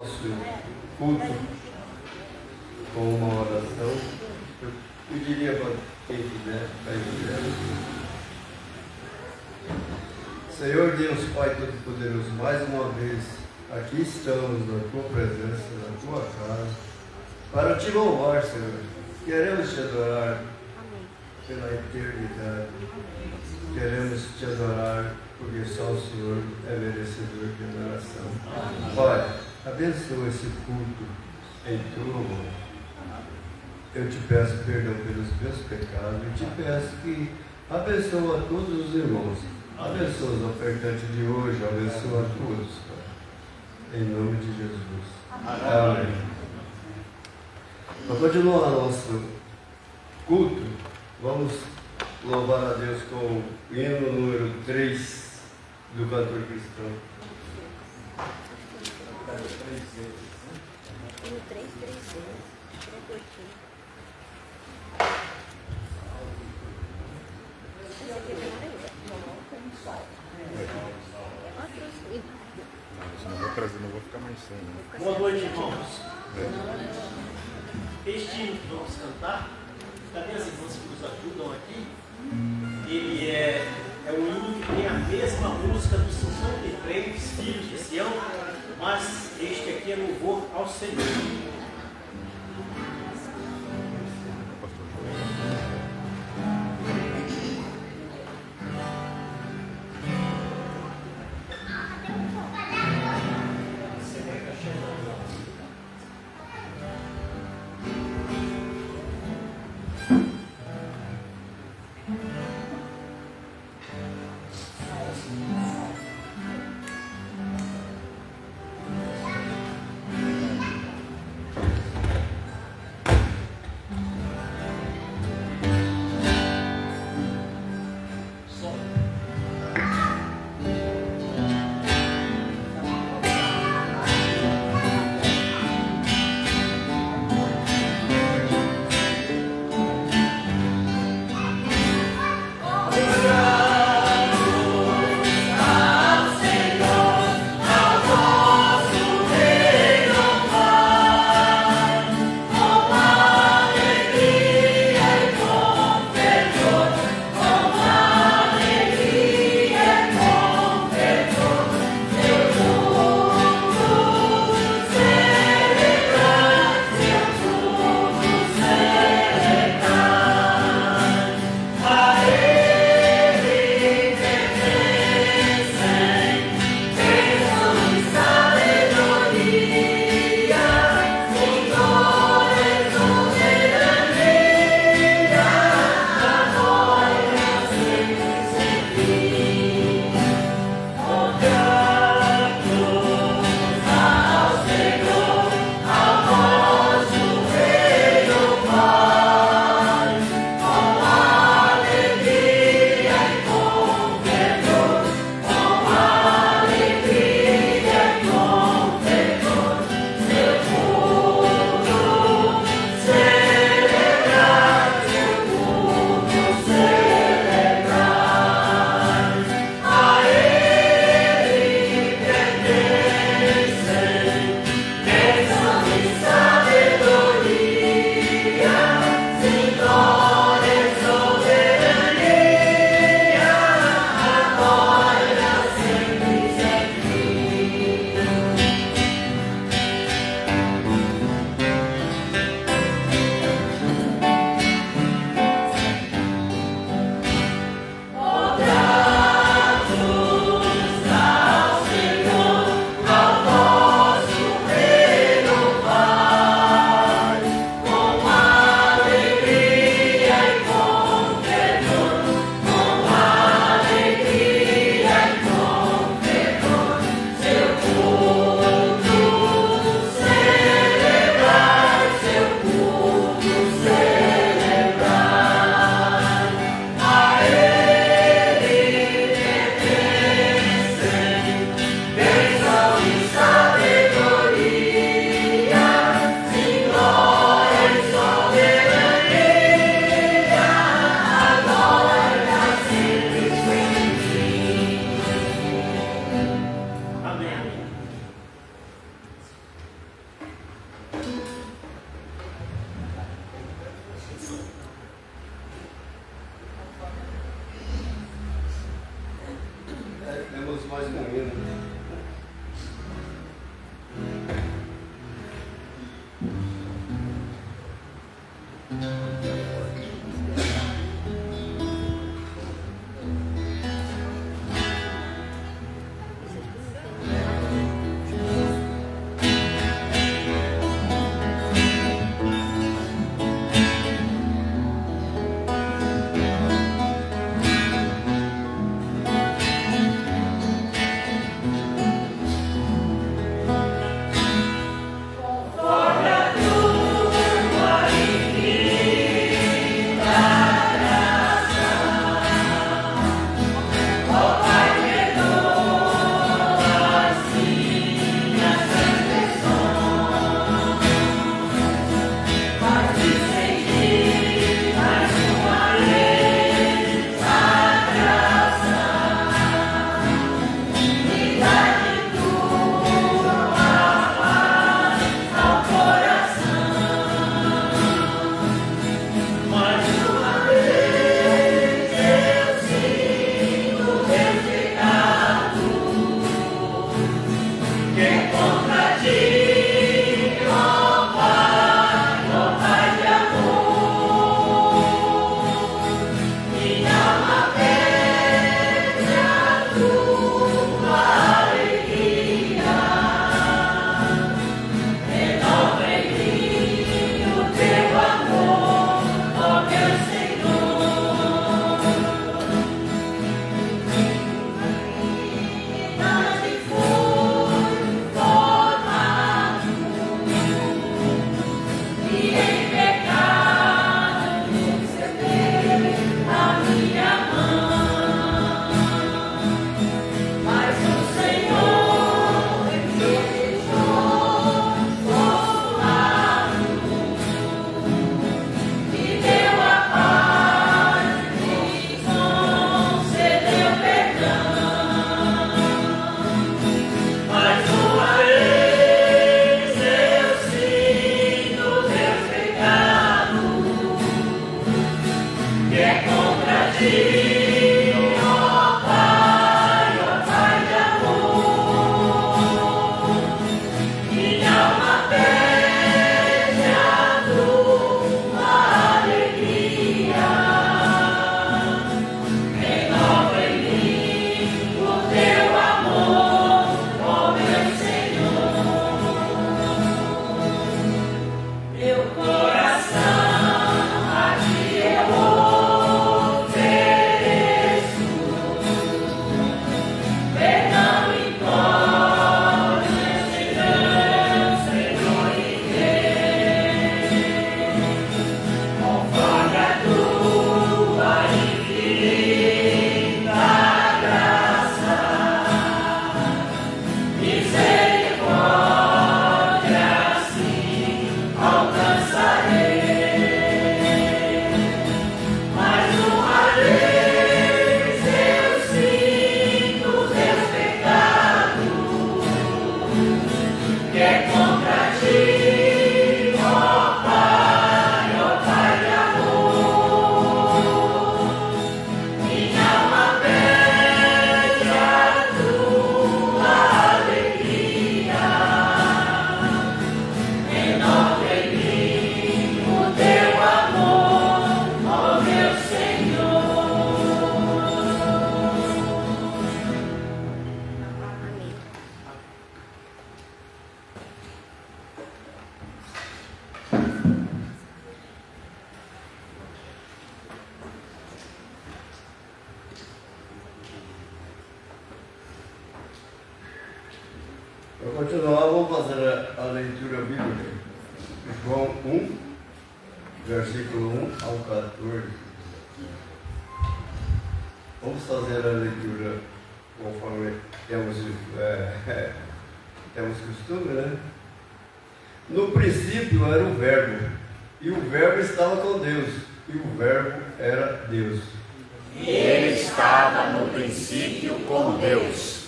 nosso culto com uma oração. Eu pediria para quem quiser, para ir. Senhor Deus, Pai Todo-Poderoso, mais uma vez aqui estamos na Tua presença, na Tua casa, para Te louvar, Senhor. Queremos Te adorar pela eternidade. Queremos Te adorar porque só o Senhor é merecedor de adoração. Pai, abençoa esse culto em Tua mão. Eu Te peço perdão pelos meus pecados e Te peço que abençoa todos os irmãos. Abençoa os ofertantes de hoje, abençoa a todos, Pai. Em nome de Jesus. Amém. Para continuar nosso culto, vamos louvar a Deus com o hino número 3 do cantor cristão. Hino 3, 3, 3, Não vou trazer, não vou ficar mais sem. Né? Boa noite, irmãos. Este hino que vamos cantar, cadê as irmãs que nos ajudam aqui? Ele é um hino que tem a mesma música dos 53 filhos de Sião, mas este aqui é louvor ao Senhor. mais com ele. Para continuar, vamos fazer a leitura bíblica. João 1, versículo 1 ao 14. Vamos fazer a leitura conforme temos costume, né? No princípio era o Verbo, e o Verbo estava com Deus, e o Verbo era Deus. Ele estava no princípio com Deus.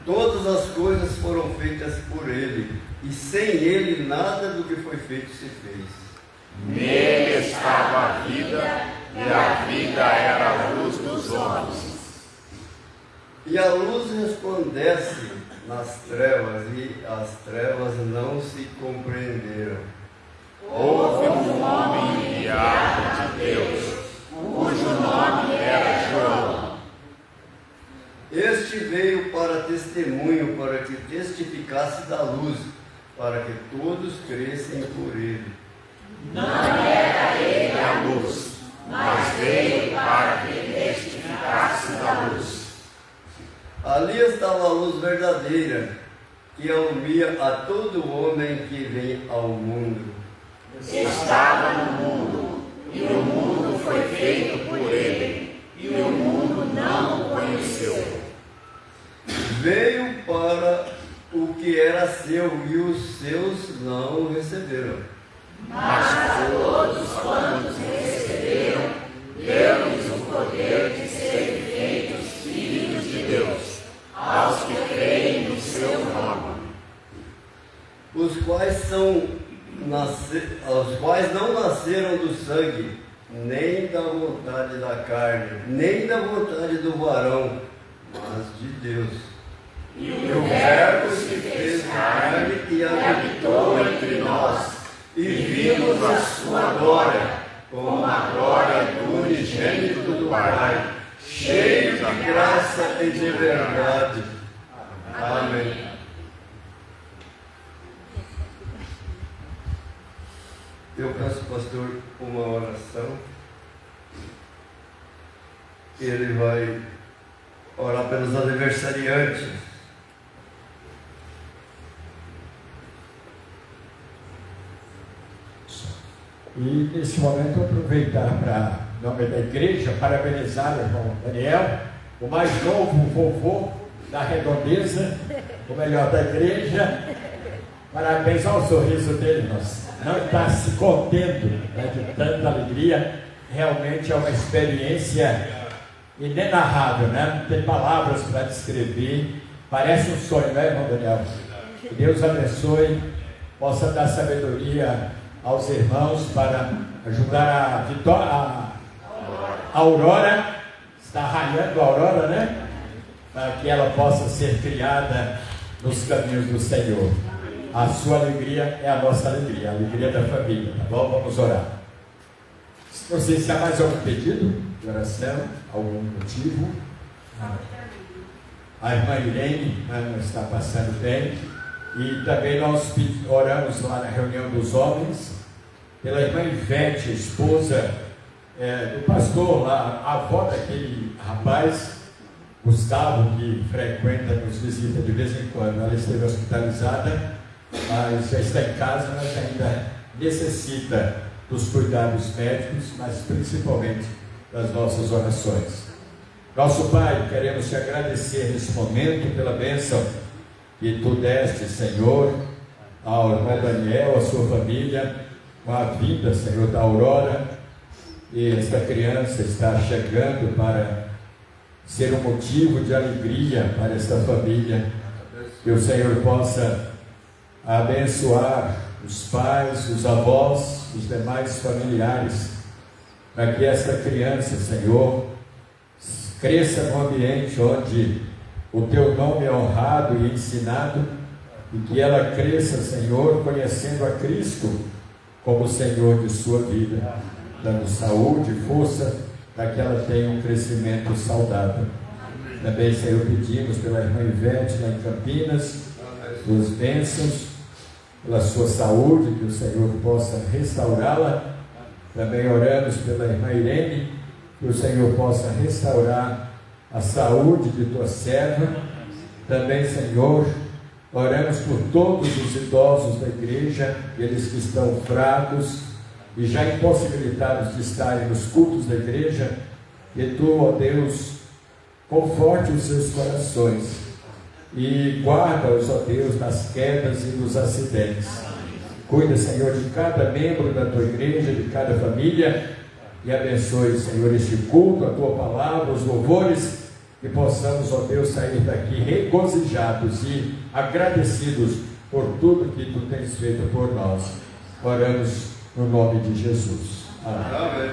Todas as coisas foram feitas por Ele, e sem Ele nada do que foi feito se fez. Nele estava a vida, e a vida era a luz dos homens. E a luz resplandece nas trevas, e as trevas não se compreenderam. Houve um homem enviado de Deus, cujo nome era João. Este veio para testemunho, para que testificasse da luz, para que todos crescem por ele. Não era ele a luz, mas veio para que testificasse da luz. Ali estava a luz verdadeira, que alumia a todo homem que vem ao mundo. Estava no mundo, e o mundo foi feito por ele, e o mundo não o conheceu. Veio para o que era seu, e os seus não o receberam. Mas a todos quantos receberam, deu-lhes o poder de serem feitos filhos de Deus, aos que creem no seu nome. Os quais não nasceram do sangue, nem da vontade da carne, nem da vontade do varão, mas de Deus. E o Verbo se fez carne e habitou entre nós, e vimos a sua glória, como a glória do unigênito do Pai, cheio de graça e de verdade. Amém. Eu peço, pastor, uma oração. Ele vai orar pelos aniversariantes. E nesse momento aproveitar para, em nome da igreja, parabenizar o irmão Daniel, o mais novo vovô da Redondeza, o melhor da igreja. Parabéns ao sorriso dele, nós não está se contendo, né, de tanta alegria. Realmente é uma experiência inenarrável, né? Não tem palavras para descrever. Parece um sonho, né, irmão Daniel? Que Deus abençoe, possa dar sabedoria aos irmãos para ajudar a Aurora, está raiando a Aurora, né? Para que ela possa ser criada nos caminhos do Senhor. A sua alegria é a nossa alegria, a alegria da família, tá bom? Vamos orar. Não sei se há mais algum pedido de oração, algum motivo. A irmã Irene não está passando bem. E também nós oramos lá na reunião dos homens, pela irmã Ivete, esposa do pastor lá, a avó daquele rapaz, Gustavo, que frequenta, nos visita de vez em quando. Ela esteve hospitalizada, mas já está em casa, mas ainda necessita dos cuidados médicos, mas principalmente das nossas orações. Nosso Pai, queremos te agradecer nesse momento pela bênção que tu deste, Senhor, ao irmão Daniel, à sua família, com a vida, Senhor, da Aurora. E esta criança está chegando para ser um motivo de alegria para esta família. Que o Senhor possa abençoar os pais, os avós, os demais familiares, para que esta criança, Senhor, cresça num ambiente onde o teu nome é honrado e ensinado, e que ela cresça, Senhor, conhecendo a Cristo como Senhor de sua vida, dando saúde e força para que ela tenha um crescimento saudável. Também, Senhor, pedimos pela irmã Ivete lá em Campinas, suas bênçãos, pela sua saúde, que o Senhor possa restaurá-la. Também oramos pela irmã Irene, que o Senhor possa restaurar a saúde de tua serva. Também, Senhor, oramos por todos os idosos da igreja, aqueles que estão fracos e já impossibilitados de estarem nos cultos da igreja, que tu, ó Deus, conforte os seus corações e guarda-os, ó Deus, nas quedas e nos acidentes. Cuida, Senhor, de cada membro da tua igreja, de cada família, e abençoe, Senhor, este culto, a tua palavra, os louvores, que possamos, ó Deus, sair daqui regozijados e agradecidos por tudo que tu tens feito por nós. Oramos no nome de Jesus. Amém.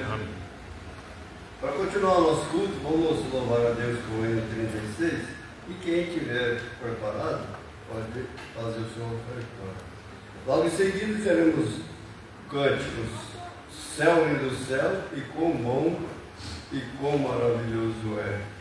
Para continuar o nosso culto, vamos louvar a Deus com o hino 36. E quem tiver preparado, pode fazer o seu ofertório. Logo em seguida teremos cânticos, céu e do céu, e quão bom e quão maravilhoso é.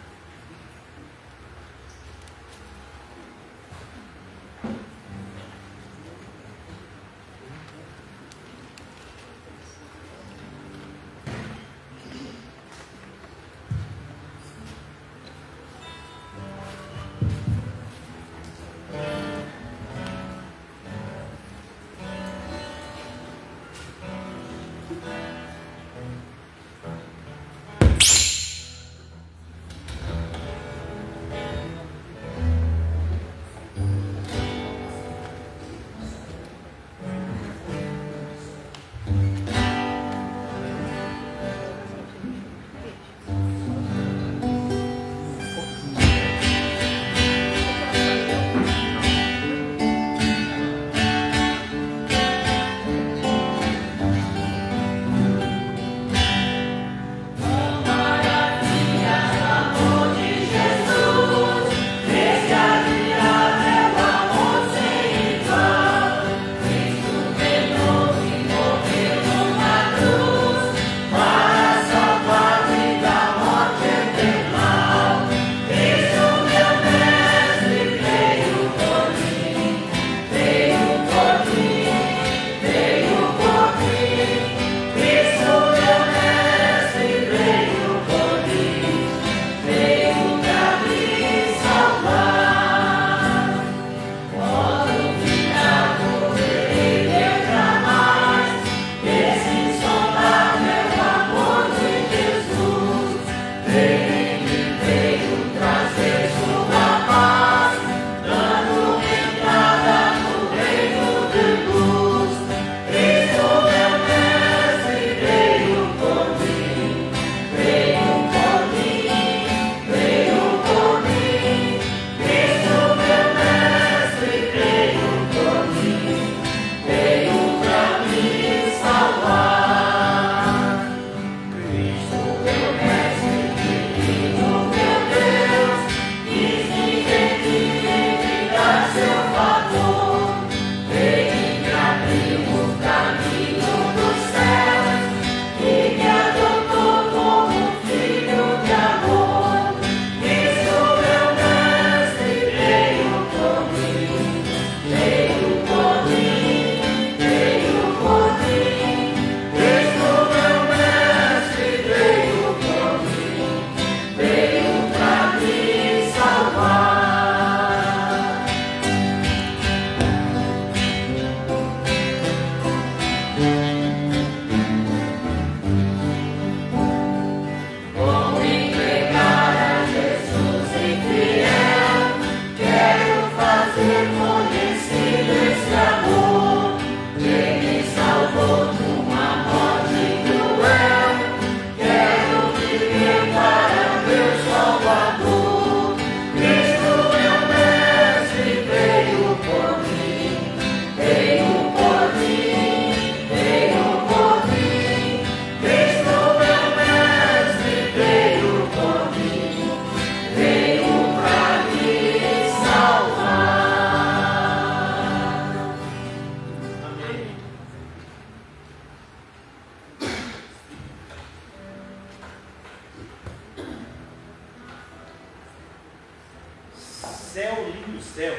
Céu, lindo céu.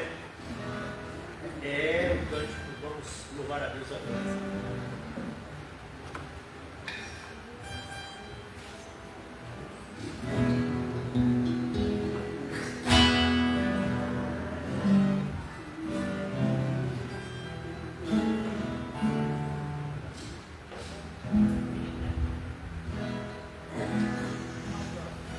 É o cântico, vamos louvar a Deus agora. Céu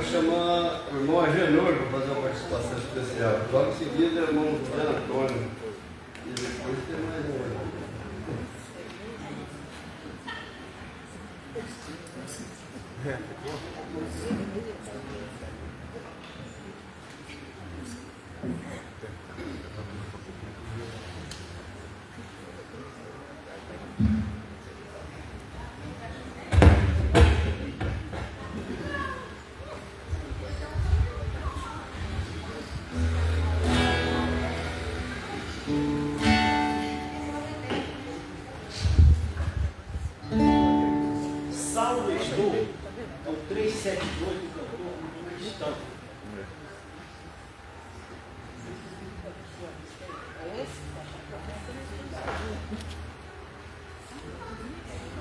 chamar o irmão Agenor para fazer uma participação especial. Logo em seguida, o irmão José Antônio. E depois tem mais um. Salvo estou, é o 372 do cantor Mundo Cristão.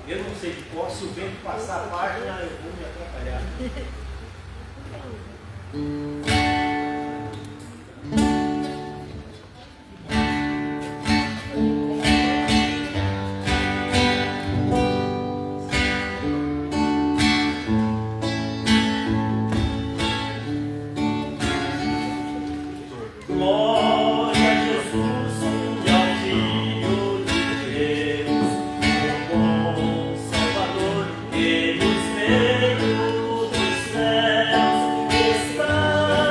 Eu não sei de qual, se o vento passar a página, eu vou me atrapalhar. Glória a Jesus, ao Filho de Deus, o bom Salvador, que nos veio dos céus está.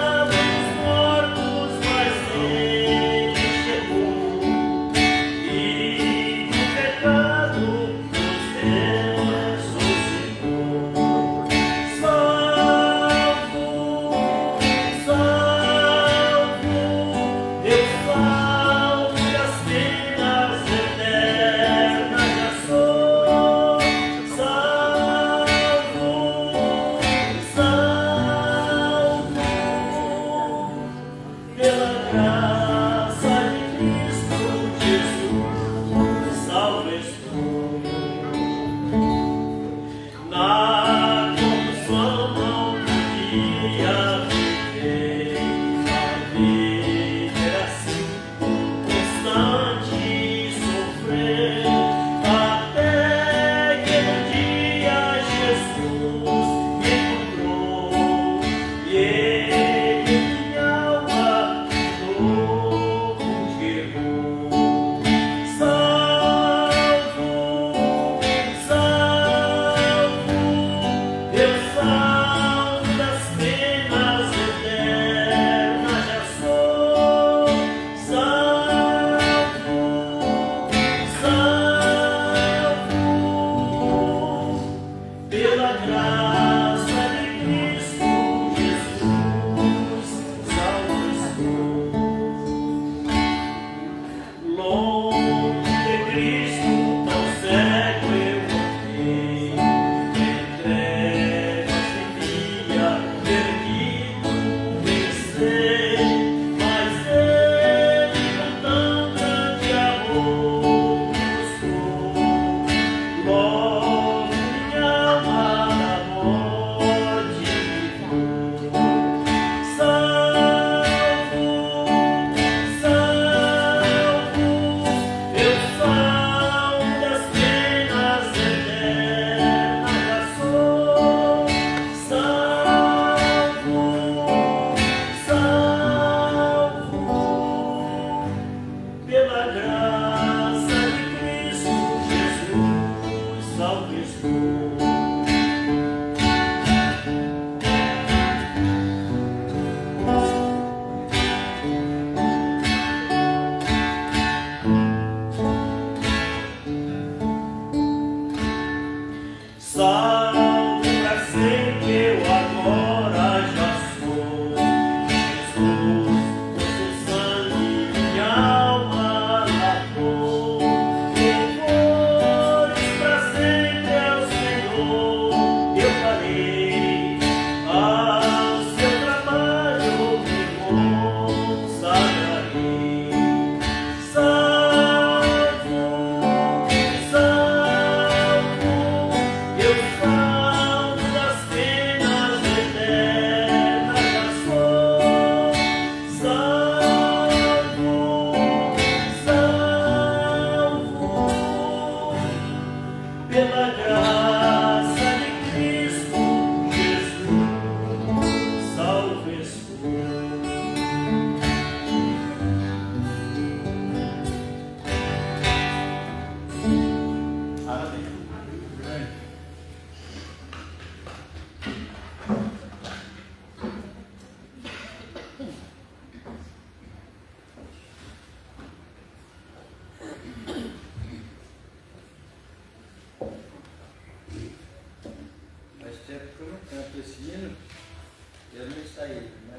Eu não saí, né?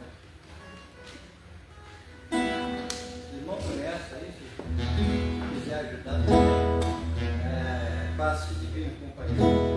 Irmão, conhece aí? Se quiser ajudar, passe divino companheiro.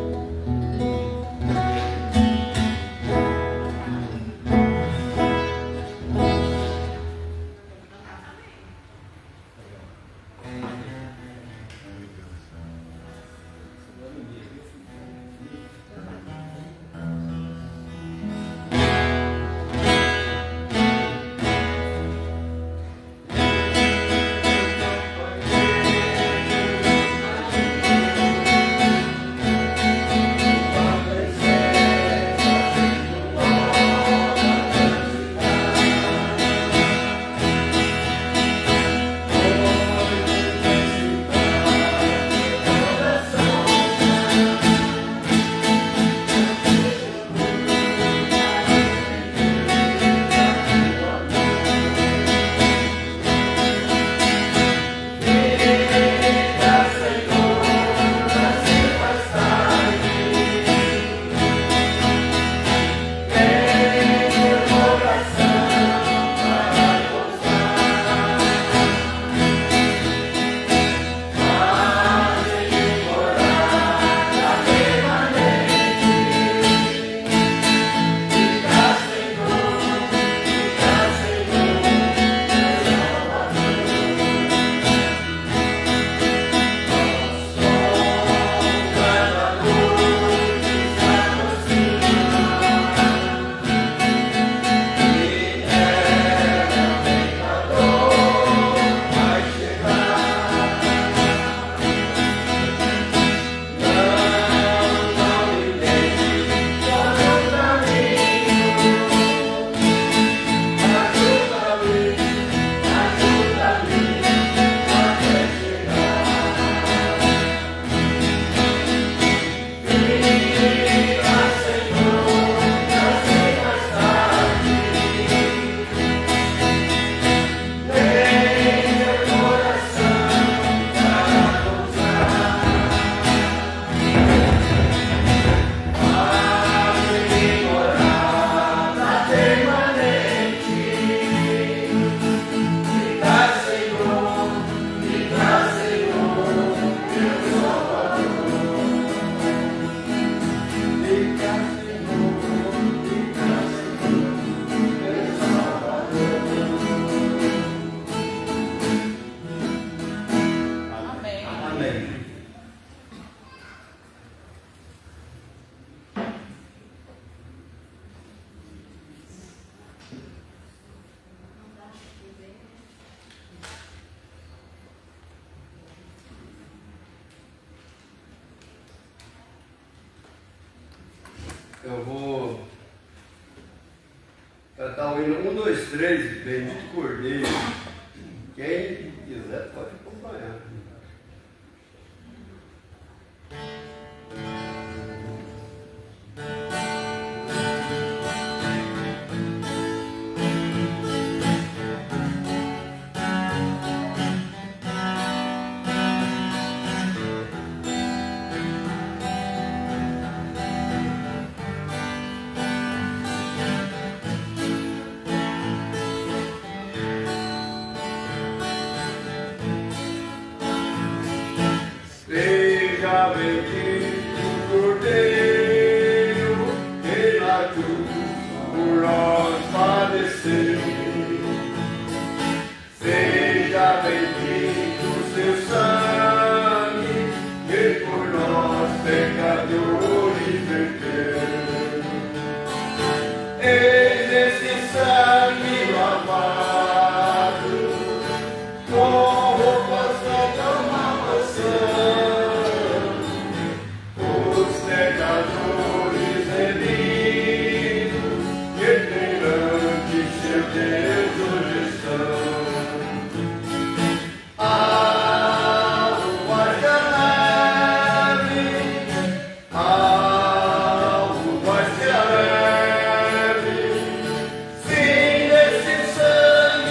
Eu vou cantar o hino 1, 2, 3, Bendito Cordeiro. Quem quiser pode acompanhar. Seja bendito o Cordeiro, que na cruz por nós padeceu. Seja bendito o seu sangue, que por nós pecadores verteu. Eis esse sangue lavado, com roupas da malvação. Pecadores remidos, que perante seu Deus hoje estão. Algo mais leve, algo mais leve, sim, nesse sangue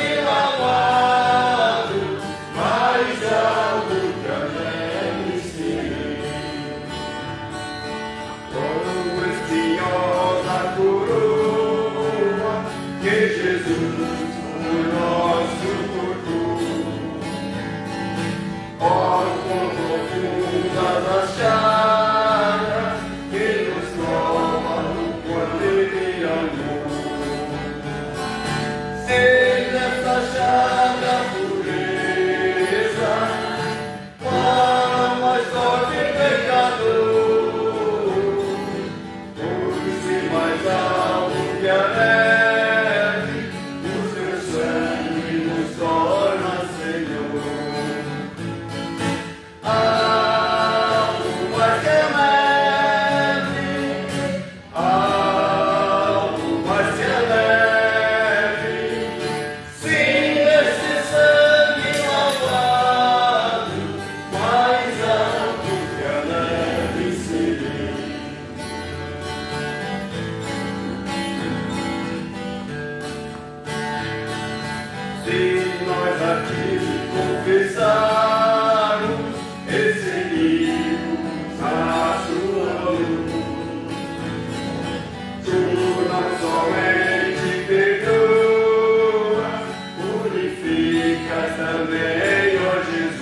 confessarmos, recebemos a sua luz. Tu não somente perdoa, purificas também, ó Jesus.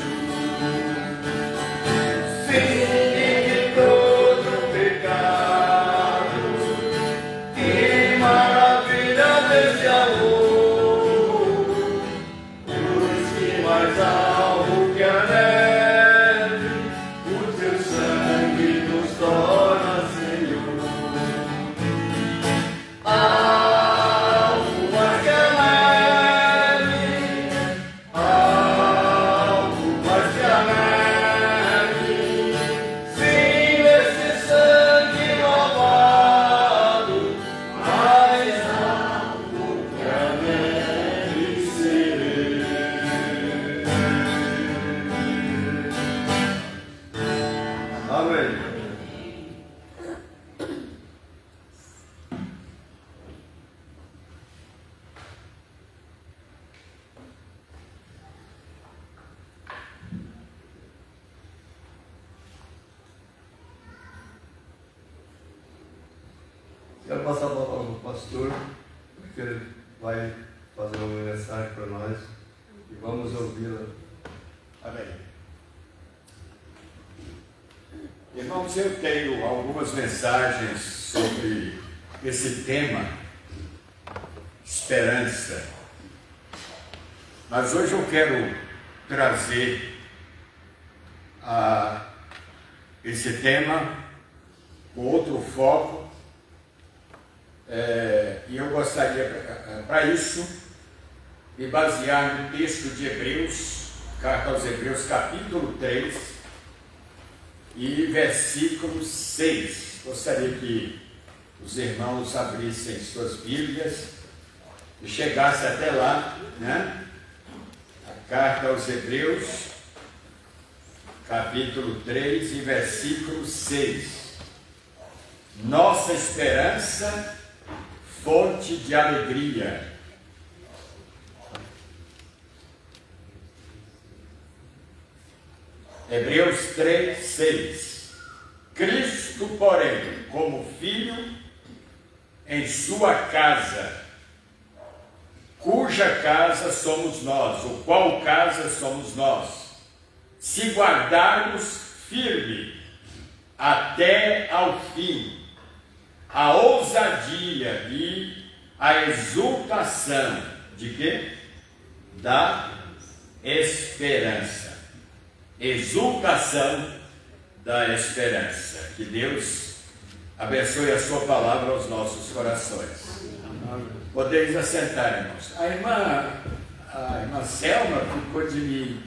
Sim, de todo pecado, que maravilha desse amor, luz que mais alto que a neve, o teu sangue nos torna, Senhor. Algo mais que a neve, algo mais que a neve, sim, esse sangue lavado, mais algo que a neve serei. Amém. Quero passar a palavra para o pastor, porque ele vai fazer uma mensagem para nós e vamos ouvi-la. Amém. Irmãos, eu tenho algumas mensagens sobre esse tema, esperança. Mas hoje eu quero trazer esse tema com outro foco. E eu gostaria, para isso, me basear no texto de Hebreus, carta aos Hebreus, capítulo 3 e versículo 6. Gostaria que os irmãos abrissem suas Bíblias e chegassem até lá, né? A carta aos Hebreus, capítulo 3 e versículo 6. Nossa esperança, fonte de alegria. Hebreus 3, 6. Cristo, porém, como Filho, em sua casa, cuja casa somos nós, o qual casa somos nós, se guardarmos firme até ao fim, a ousadia e a exultação de quê? Da esperança. Exultação da esperança. Que Deus abençoe a sua palavra aos nossos corações. Podeis assentar, irmãos. A irmã Selma ficou de me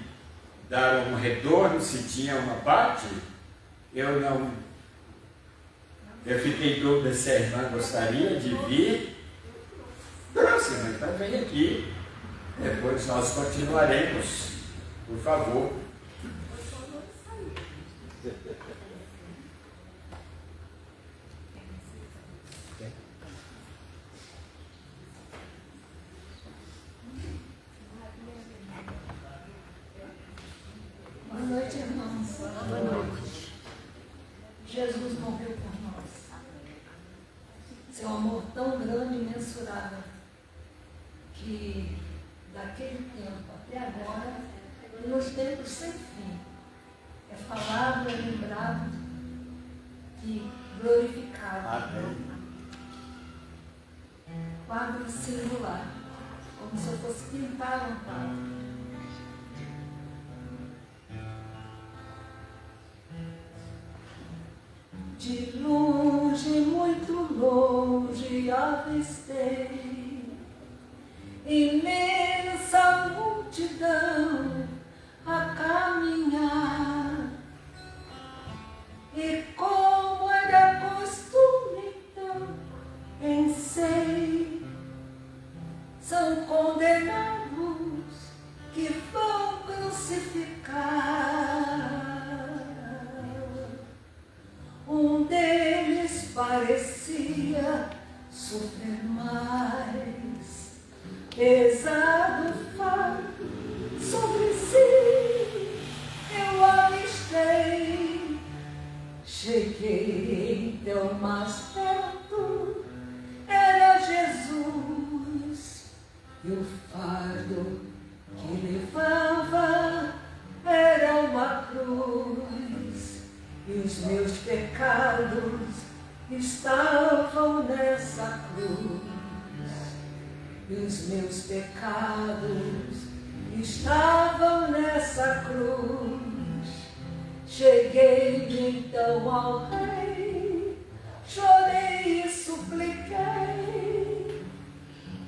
dar um retorno se tinha uma parte. Eu fiquei em dúvida se a irmã gostaria de vir. Próxima, então vem aqui. Depois nós continuaremos. Por favor. Boa noite, irmãos. Boa noite. Jesus morreu por nós. Seu amor tão grande e imensurável que daquele tempo até agora, e nos tempos sem fim, é falado, é lembrado e glorificado. Amém. Quadro singular, como se eu fosse pintar um quadro. De longe, muito longe, avistei imensa multidão a caminhar, e como era costume então, pensei, são condenados que vão crucificar. Um deles parecia sofrer mais, pesado fardo sobre si eu avistei. Cheguei então mais perto, era Jesus, e o fardo que levava era uma cruz, e os meus pecados estavam nessa cruz, e os meus pecados estavam nessa cruz. Cheguei então ao Rei, chorei e supliquei,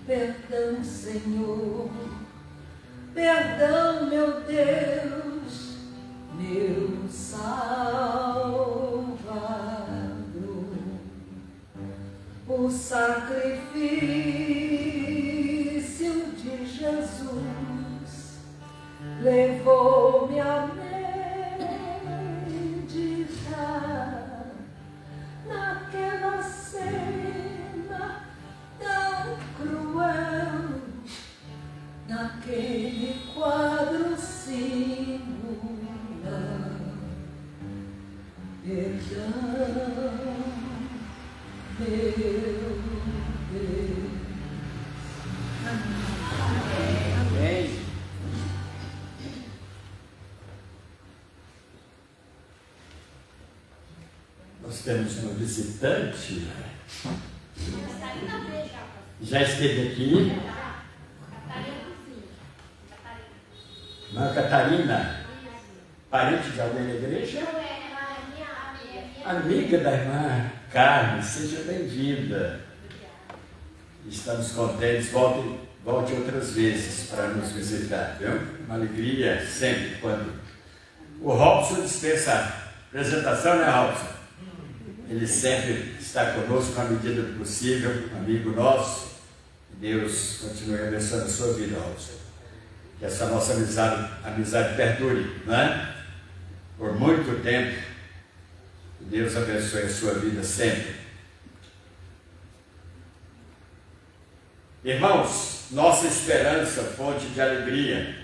perdão, Senhor, perdão, meu Deus, meu Salvador. O sacrifício de Jesus levou-me a meditar naquela cena tão cruel, naquele quadro singular. Perdão, meu Deus. Amém. Nós temos uma visitante. Já esteve aqui. Irmã Catarina, parente de alguém da igreja? Amiga da irmã Carmen, seja bem-vinda. Estamos contentes, volte outras vezes para nos visitar, viu? Uma alegria sempre quando o Robson dispensa apresentação, né, Robson? Ele sempre está conosco na medida do possível, um amigo nosso. Deus continue abençoando a sua vida, Robson. Que essa nossa amizade perdure, não é? Por muito tempo. Que Deus abençoe a sua vida sempre. Irmãos, nossa esperança, fonte de alegria.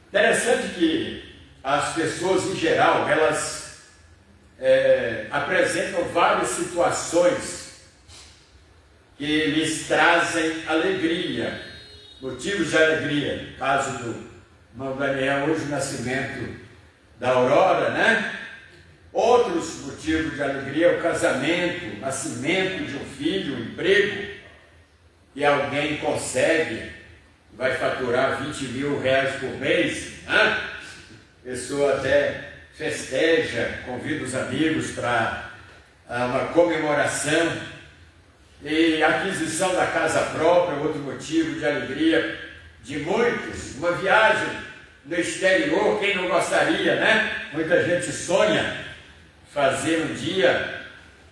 Interessante que as pessoas em geral, elas apresentam várias situações que lhes trazem alegria, motivos de alegria. Caso do irmão Daniel, hoje o nascimento da Aurora, né? Outros motivos de alegria é o casamento, o nascimento de um filho, um emprego, e alguém consegue, vai faturar 20 mil reais por mês, né? A pessoa até festeja, convida os amigos para uma comemoração. E a aquisição da casa própria, outro motivo de alegria de muitos. Uma viagem no exterior, quem não gostaria, né? Muita gente sonha fazer um dia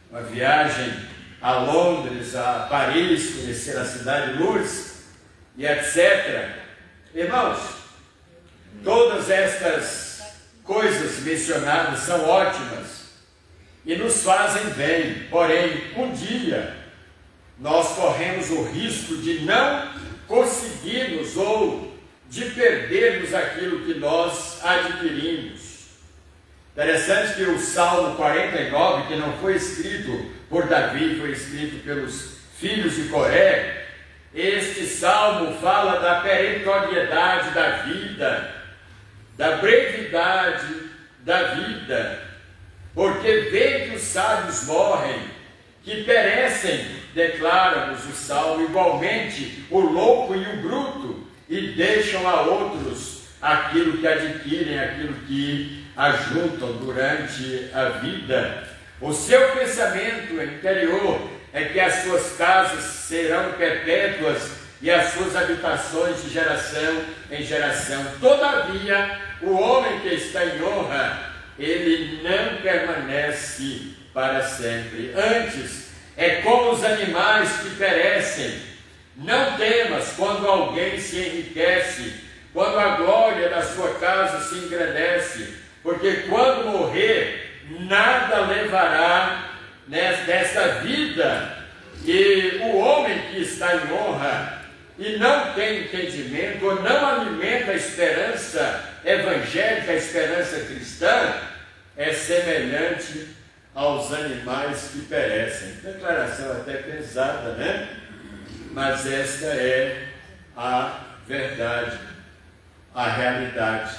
uma viagem a Londres, a Paris, conhecer a cidade de Lourdes e etc. Irmãos, todas estas coisas mencionadas são ótimas e nos fazem bem, porém, um dia nós corremos o risco de não conseguirmos ou de perdermos aquilo que nós adquirimos. Interessante que o Salmo 49, que não foi escrito por Davi, foi escrito pelos filhos de Coré, este Salmo fala da perentoriedade da vida, da brevidade da vida, porque vê que os sábios morrem, que perecem, declara-nos o Salmo, igualmente o louco e o bruto, e deixam a outros aquilo que adquirem, aquilo que ajuntam durante a vida. O seu pensamento interior é que as suas casas serão perpétuas e as suas habitações de geração em geração. Todavia, o homem que está em honra, ele não permanece para sempre. Antes, é como os animais que perecem. Não temas quando alguém se enriquece, quando a glória da sua casa se engrandece, porque quando morrer, nada levará desta vida. E o homem que está em honra, e não tem entendimento, ou não alimenta a esperança evangélica, a esperança cristã, é semelhante aos animais que perecem. Declaração até pesada, né? Mas esta é a verdade, a realidade.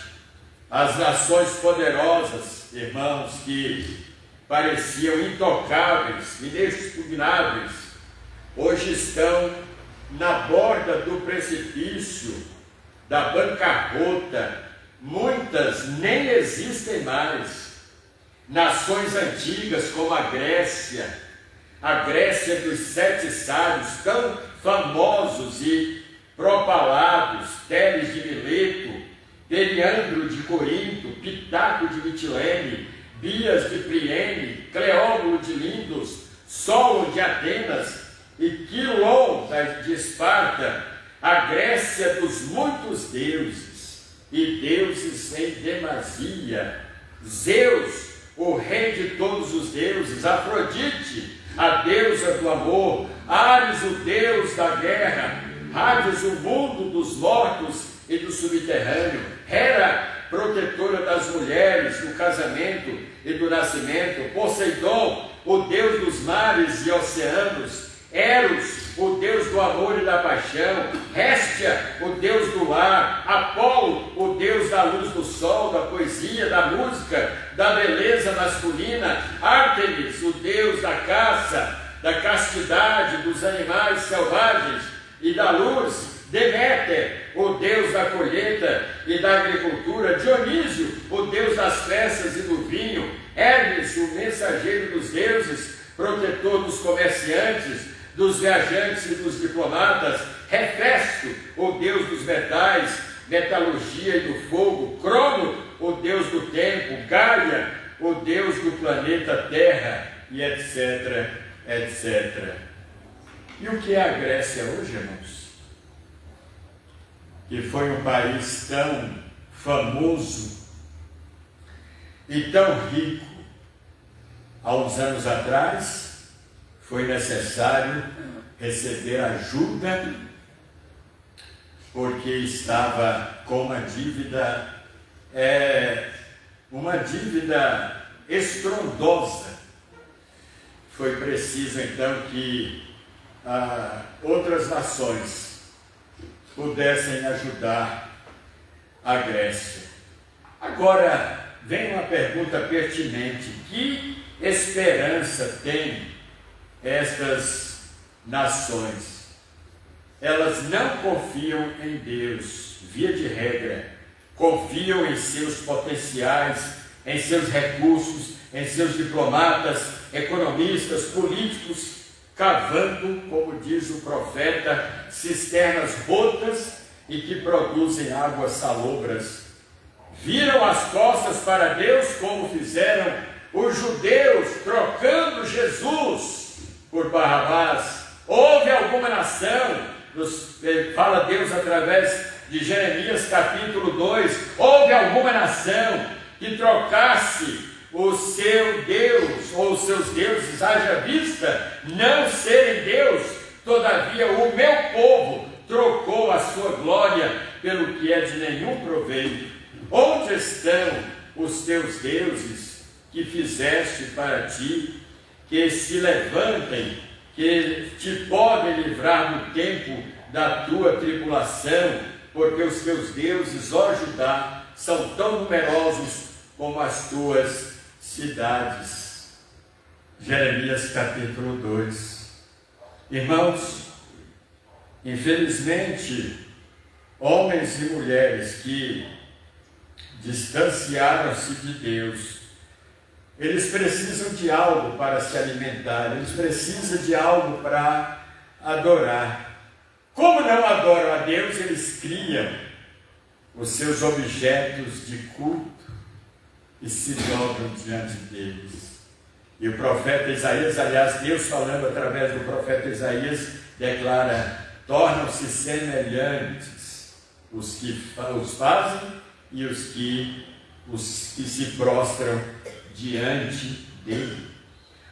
As nações poderosas, irmãos, que pareciam intocáveis, inexpugnáveis, hoje estão na borda do precipício, da bancarrota. Muitas nem existem mais. Nações antigas como a Grécia dos 7 sábios, tão famosos e propalados, Teles de Mileto, Periandro de Corinto, Pitaco de Mitilene, Bias de Priene, Cleóbulo de Lindos, Solon de Atenas e Quilon de Esparta, a Grécia dos muitos deuses, e deuses em demasia. Zeus, o rei de todos os deuses, Afrodite, a deusa do amor, Ares, o deus da guerra, Hades, o mundo dos mortos e do subterrâneo, Hera, protetora das mulheres, do casamento e do nascimento, Poseidon, o deus dos mares e oceanos, Eros, o deus do amor e da paixão, Héstia, o deus do lar, Apolo, o deus da luz do sol, da poesia, da música, da beleza masculina, Ártemis, o deus da caça, da castidade, dos animais selvagens e da luz, Deméter, o deus da colheita e da agricultura, Dionísio, o deus das festas e do vinho, Hermes, o mensageiro dos deuses, protetor dos comerciantes, dos viajantes e dos diplomatas, Hefesto, o deus dos metais, metalurgia e do fogo, Crono, o deus do tempo, Gaia, o deus do planeta Terra, e etc, etc. E o que é a Grécia hoje, irmãos? Que foi um país tão famoso e tão rico. Há uns anos atrás, foi necessário receber ajuda, porque estava com uma dívida estrondosa. Foi preciso então que outras nações pudessem ajudar a Grécia. Agora vem uma pergunta pertinente: que esperança tem estas nações? Elas não confiam em Deus, via de regra, confiam em seus potenciais, em seus recursos, em seus diplomatas, economistas, políticos, cavando, como diz o profeta, cisternas rotas e que produzem águas salobras. Viram as costas para Deus, como fizeram os judeus, trocando Jesus por Barrabás. Houve alguma nação, fala Deus através de Jeremias capítulo 2, houve alguma nação que trocasse o seu Deus, ou os seus deuses, haja vista não serem Deus? Todavia o meu povo trocou a sua glória pelo que é de nenhum proveito. Onde estão os teus deuses que fizeste para ti, que se levantem, que te podem livrar no tempo da tua tribulação? Porque os teus deuses, ó Judá, são tão numerosos como as tuas cidades. Jeremias capítulo 2. Irmãos, infelizmente, homens e mulheres que distanciaram-se de Deus, eles precisam de algo para se alimentar, eles precisam de algo para adorar. Como não adoram a Deus, eles criam os seus objetos de culto e se dobram diante deles. E o profeta Isaías, aliás, Deus falando através do profeta Isaías, declara: tornam-se semelhantes os que os fazem e os que se prostram diante dele.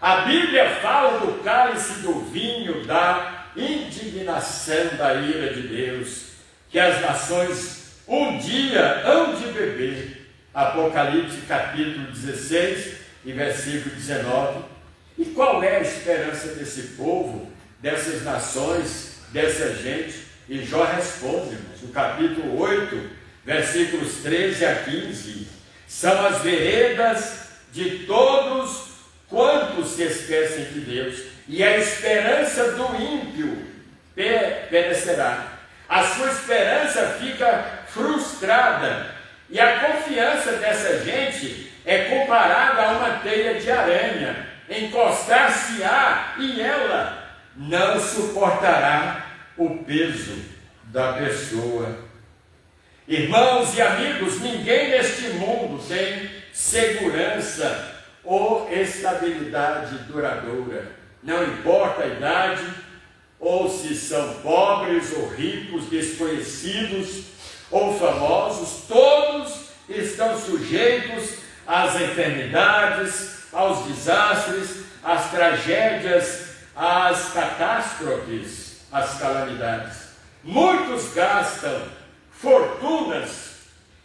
A Bíblia fala do cálice do vinho da indignação da ira de Deus, que as nações um dia hão de beber. Apocalipse capítulo 16 e versículo 19. E qual é a esperança desse povo, dessas nações, dessa gente? E Jó responde, no capítulo 8, versículos 13 a 15. São as veredas de todos quantos se esquecem de Deus, e a esperança do ímpio perecerá. A sua esperança fica frustrada, e a confiança dessa gente é comparada a uma teia de aranha. Encostar-se-á e ela não suportará o peso da pessoa. Irmãos e amigos, ninguém neste mundo tem segurança ou estabilidade duradoura. Não importa a idade, ou se são pobres ou ricos, desconhecidos ou famosos, todos estão sujeitos às enfermidades, aos desastres, às tragédias, às catástrofes, às calamidades. Muitos gastam fortunas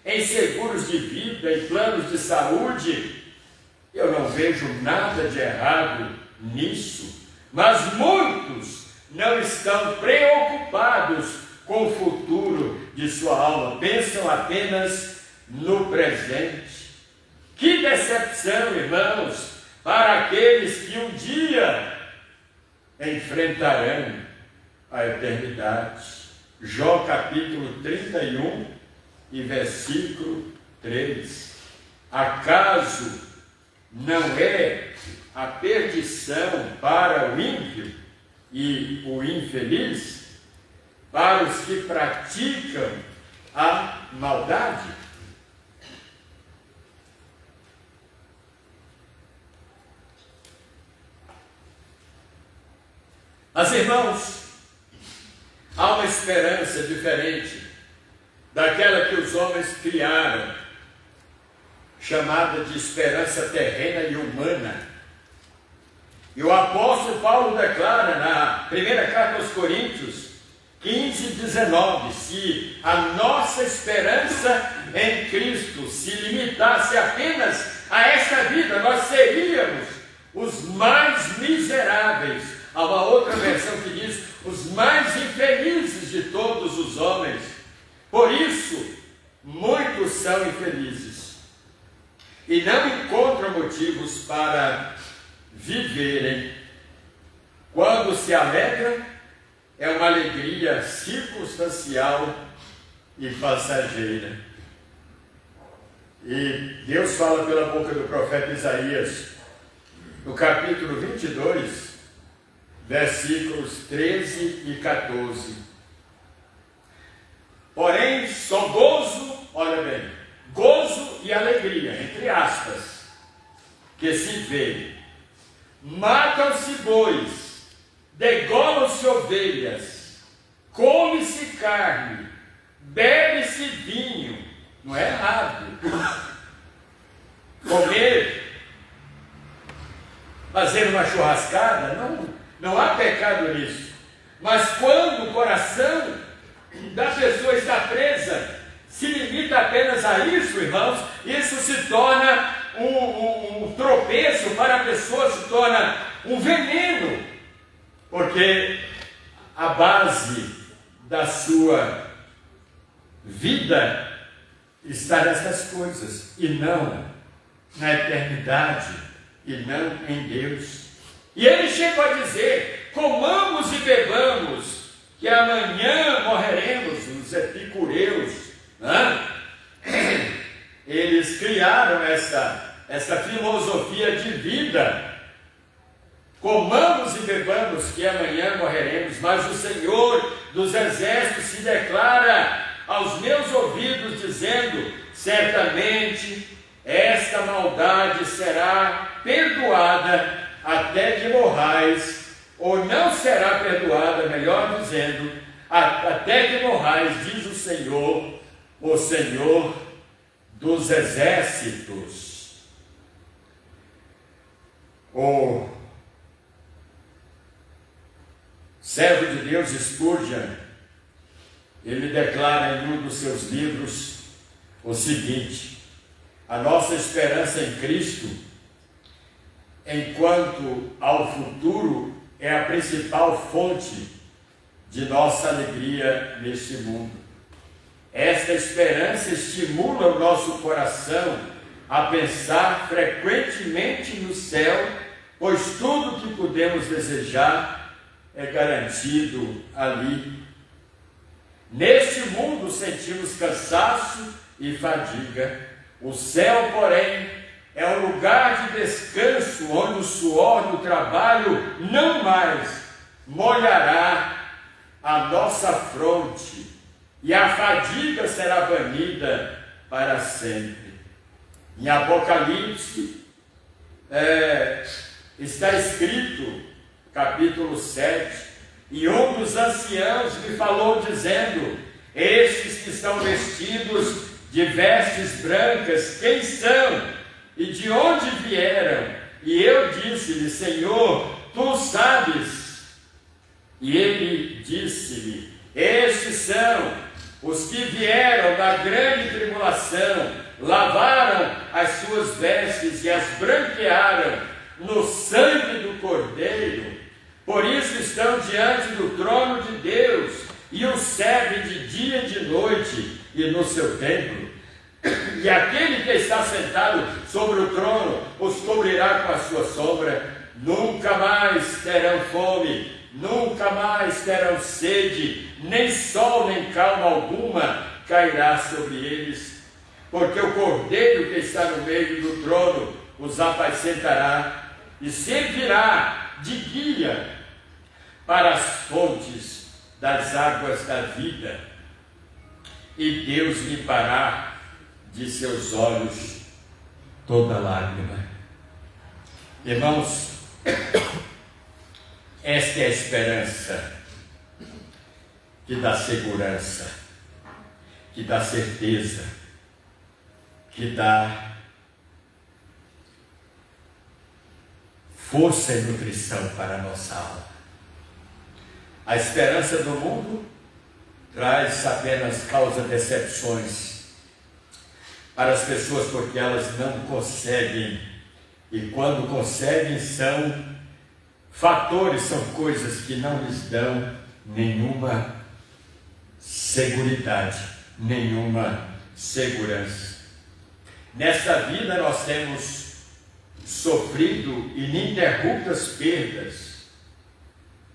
em seguros de vida, em planos de saúde. Eu não vejo nada de errado nisso, mas muitos não estão preocupados com o futuro de sua alma, pensam apenas no presente. Que decepção, irmãos, para aqueles que um dia enfrentarão a eternidade. Jó capítulo 31 e versículo 3. Acaso não é a perdição para o ímpio e o infeliz, para os que praticam a maldade? Mas, irmãos, há uma esperança diferente daquela que os homens criaram, chamada de esperança terrena e humana. E o apóstolo Paulo declara na primeira carta aos Coríntios 15:19, se a nossa esperança em Cristo se limitasse apenas a esta vida, nós seríamos os mais miseráveis. Há uma outra versão que diz, os mais infelizes de todos os homens. Por isso, muitos são infelizes e não encontram motivos para viverem. Quando se alegram, é uma alegria circunstancial e passageira. E Deus fala pela boca do profeta Isaías, no capítulo 22, versículos 13 e 14. Porém, só gozo, olha bem, gozo e alegria, entre aspas, que se vê. Matam-se bois, degolam-se ovelhas, come-se carne, bebe-se vinho. Não é errado comer, fazer uma churrascada, não há pecado nisso. Mas quando o coração da pessoa está presa, se limita apenas a isso, irmãos, isso se torna um tropeço para a pessoa, se torna um veneno, porque a base da sua vida está nessas coisas, e não na eternidade, e não em Deus. E ele chegou a dizer, comamos e bebamos, que amanhã morreremos, os epicureus, né? Eles criaram essa filosofia de vida. Comamos e bebamos, que amanhã morreremos, mas o Senhor dos Exércitos se declara aos meus ouvidos, dizendo, certamente esta maldade será perdoada até que morrais, ou não será perdoada, melhor dizendo, até que morrais, diz o Senhor dos Exércitos. servo de Deus Spurgeon, ele declara em um dos seus livros o seguinte: a nossa esperança em Cristo, enquanto ao futuro, é a principal fonte de nossa alegria neste mundo. Esta esperança estimula o nosso coração a pensar frequentemente no céu, pois tudo que podemos desejar é garantido ali. Neste mundo sentimos cansaço e fadiga. O céu, porém, é um lugar de descanso onde o suor do trabalho não mais molhará a nossa fronte e a fadiga será banida para sempre. Em Apocalipse está escrito, capítulo 7, e um dos anciãos me falou dizendo: estes que estão vestidos de vestes brancas, quem são e de onde vieram? E eu disse-lhe: Senhor, tu sabes. E ele disse-lhe: estes são os que vieram da grande tribulação, lavaram as suas vestes e as branquearam no sangue do Cordeiro. Por isso estão diante do trono de Deus e o servem de dia e de noite e no seu templo. E aquele que está sentado sobre o trono os cobrirá com a sua sombra. Nunca mais terão fome, nunca mais terão sede, nem sol nem calma alguma cairá sobre eles, porque o Cordeiro que está no meio do trono os apacentará e servirá de guia para as fontes das águas da vida, e Deus limpará de seus olhos toda lágrima. Irmãos, esta é a esperança que dá segurança, que dá certeza, que dá força e nutrição para a nossa alma. A esperança do mundo traz apenas causa decepções para as pessoas, porque elas não conseguem, e quando conseguem são fatores, são coisas que não lhes dão nenhuma seguridade, nenhuma segurança. Nesta vida nós temos sofrido ininterruptas perdas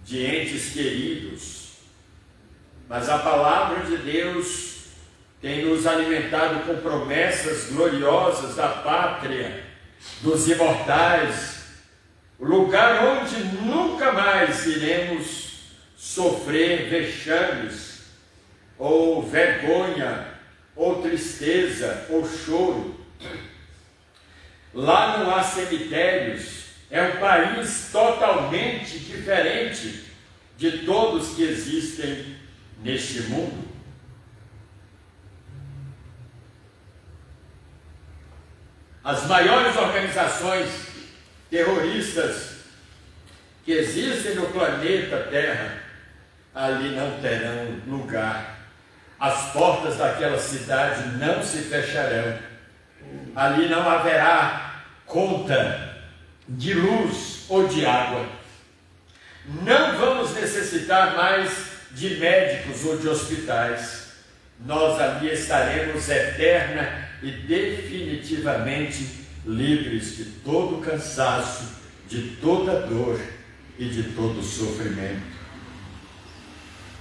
de entes queridos, mas a palavra de Deus tem nos alimentado com promessas gloriosas da pátria, dos imortais, o lugar onde nunca mais iremos sofrer vexames, ou vergonha, ou tristeza, ou choro. Lá não há cemitérios. É um país totalmente diferente de todos que existem neste mundo. As maiores organizações terroristas que existem no planeta Terra, ali não terão lugar. As portas daquela cidade não se fecharão. Ali não haverá conta de luz ou de água. Não vamos necessitar mais de médicos ou de hospitais. Nós ali estaremos eterna e definitivamente livres de todo cansaço, de toda dor e de todo sofrimento.